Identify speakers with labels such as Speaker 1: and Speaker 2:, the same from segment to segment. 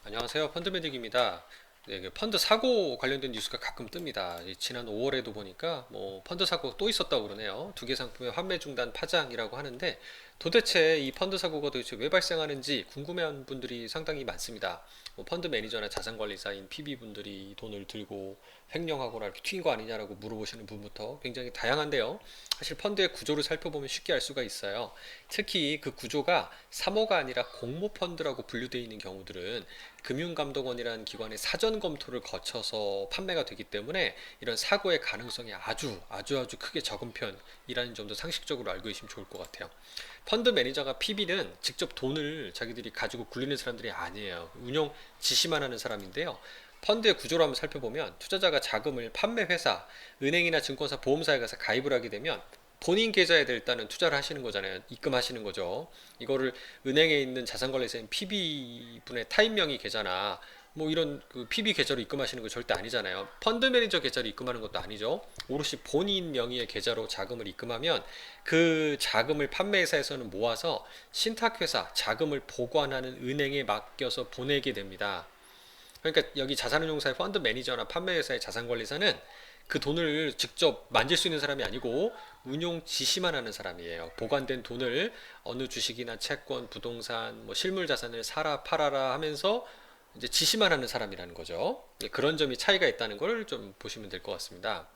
Speaker 1: 안녕하세요. 펀드매직입니다. 네, 펀드 사고 관련된 뉴스가 가끔 뜹니다. 지난 5월에도 보니까 펀드 사고 또 있었다고 그러네요. 두 개 상품의 환매 중단 파장이라고 하는데 도대체 이 펀드 사고가 도대체 왜 발생하는지 궁금해하는 분들이 상당히 많습니다. 펀드 매니저나 자산관리사인 PB분들이 돈을 들고 횡령하거나 이렇게 튄 거 아니냐라고 물어보시는 분부터 굉장히 다양한데요. 사실 펀드의 구조를 살펴보면 쉽게 알 수가 있어요. 특히 그 구조가 사모가 아니라 공모펀드라고 분류되어 있는 경우들은 금융감독원이라는 기관의 사전 검토를 거쳐서 판매가 되기 때문에 이런 사고의 가능성이 아주 크게 적은 편이라는 점도 상식적으로 알고 계시면 좋을 것 같아요. 펀드 매니저가 PB는 직접 돈을 자기들이 가지고 굴리는 사람들이 아니에요. 운용 지시만 하는 사람인데요. 펀드의 구조를 한번 살펴보면 투자자가 자금을 판매회사, 은행이나 증권사, 보험사에 가서 가입을 하게 되면 본인 계좌에다 일단은 투자를 하시는 거잖아요. 입금하시는 거죠. 이거를 은행에 있는 자산관리사인 PB분의 타인명의 계좌나 이런 그 PB 계좌로 입금하시는 거 절대 아니잖아요. 펀드 매니저 계좌로 입금하는 것도 아니죠. 오롯이 본인 명의의 계좌로 자금을 입금하면 그 자금을 판매회사에서는 모아서 신탁회사, 자금을 보관하는 은행에 맡겨서 보내게 됩니다. 그러니까 여기 자산운용사의 펀드 매니저나 판매회사의 자산관리사는 그 돈을 직접 만질 수 있는 사람이 아니고 운용 지시만 하는 사람이에요. 보관된 돈을 어느 주식이나 채권, 부동산, 실물 자산을 사라 팔아라 하면서 이제 지시만 하는 사람이라는 거죠. 그런 점이 차이가 있다는 걸 좀 보시면 될 것 같습니다.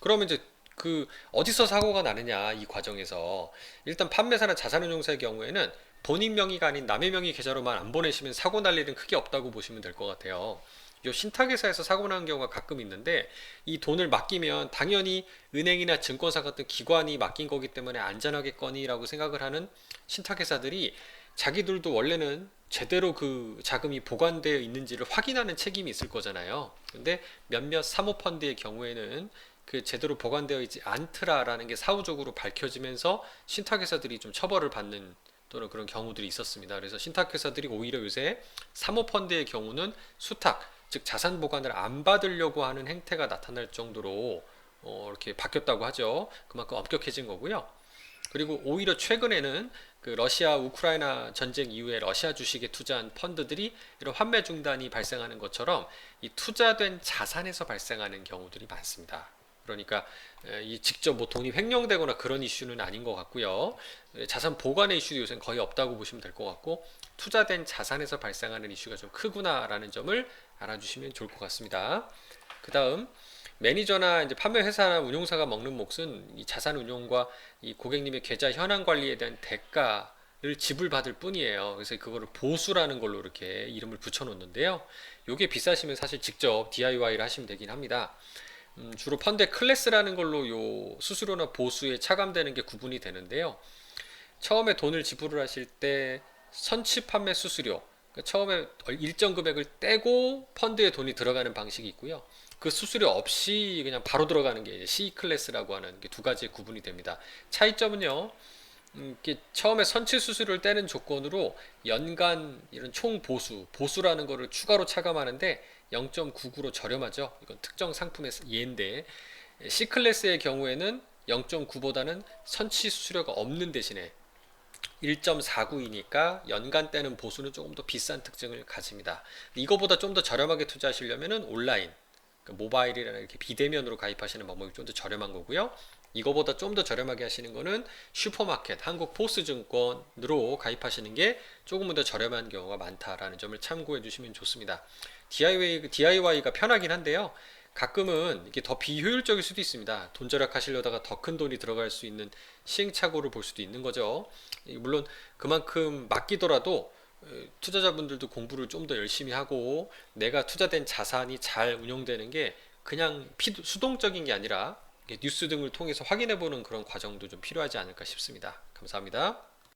Speaker 1: 그러면 이제 그 어디서 사고가 나느냐 이 과정에서 일단 판매사나 자산운용사의 경우에는 본인 명의가 아닌 남의 명의 계좌로만 안 보내시면 사고 날 일은 크게 없다고 보시면 될 것 같아요. 이 신탁회사에서 사고 나는 경우가 가끔 있는데 이 돈을 맡기면 당연히 은행이나 증권사 같은 기관이 맡긴 거기 때문에 안전하겠거니라고 생각을 하는 신탁회사들이 자기들도 원래는 제대로 그 자금이 보관되어 있는지를 확인하는 책임이 있을 거잖아요. 근데 몇몇 사모펀드의 경우에는 그 제대로 보관되어 있지 않더라라는 게 사후적으로 밝혀지면서 신탁회사들이 좀 처벌을 받는 또는 그런 경우들이 있었습니다. 그래서 신탁회사들이 오히려 요새 사모펀드의 경우는 수탁, 즉 자산 보관을 안 받으려고 하는 행태가 나타날 정도로 이렇게 바뀌었다고 하죠. 그만큼 엄격해진 거고요. 그리고 오히려 최근에는 그 러시아 우크라이나 전쟁 이후에 러시아 주식에 투자한 펀드들이 이런 환매 중단이 발생하는 것처럼 이 투자된 자산에서 발생하는 경우들이 많습니다. 그러니까 이 직접 돈이 횡령되거나 그런 이슈는 아닌 것 같고요. 자산 보관의 이슈도 요새는 거의 없다고 보시면 될 것 같고 투자된 자산에서 발생하는 이슈가 좀 크구나라는 점을 알아주시면 좋을 것 같습니다. 그 다음 매니저나 이제 판매 회사나 운용사가 먹는 몫은 이 자산 운용과 이 고객님의 계좌 현황 관리에 대한 대가를 지불받을 뿐이에요. 그래서 그거를 보수라는 걸로 이렇게 이름을 붙여놓는데요. 요게 비싸시면 사실 직접 DIY를 하시면 되긴 합니다. 주로 펀드의 클래스라는 걸로 요 수수료나 보수에 차감되는 게 구분이 되는데요. 처음에 돈을 지불을 하실 때 선취 판매 수수료, 그러니까 처음에 일정 금액을 떼고 펀드에 돈이 들어가는 방식이 있고요. 그 수수료 없이 그냥 바로 들어가는 게 C 클래스라고 하는 게 두 가지의 구분이 됩니다. 차이점은요. 이게 처음에 선취 수수료를 떼는 조건으로 연간 이런 총 보수라는 거를 추가로 차감하는데 0.99로 저렴하죠. 이건 특정 상품의 예인데 C 클래스의 경우에는 0.9보다는 선취 수수료가 없는 대신에 1.49이니까 연간 떼는 보수는 조금 더 비싼 특징을 가집니다. 이거보다 좀 더 저렴하게 투자하시려면 온라인, 그러니까 모바일이라는 이렇게 비대면으로 가입하시는 방법이 좀 더 저렴한 거고요. 이거보다 좀 더 저렴하게 하시는 거는 슈퍼마켓, 한국포스증권으로 가입하시는 게 조금은 더 저렴한 경우가 많다라는 점을 참고해 주시면 좋습니다. DIY가 편하긴 한데요. 가끔은 이게 더 비효율적일 수도 있습니다. 돈 절약하시려다가 더 큰 돈이 들어갈 수 있는 시행착오를 볼 수도 있는 거죠. 물론 그만큼 맡기더라도 투자자분들도 공부를 좀 더 열심히 하고 내가 투자된 자산이 잘 운용되는 게 그냥 수동적인 게 아니라 뉴스 등을 통해서 확인해 보는 그런 과정도 좀 필요하지 않을까 싶습니다. 감사합니다.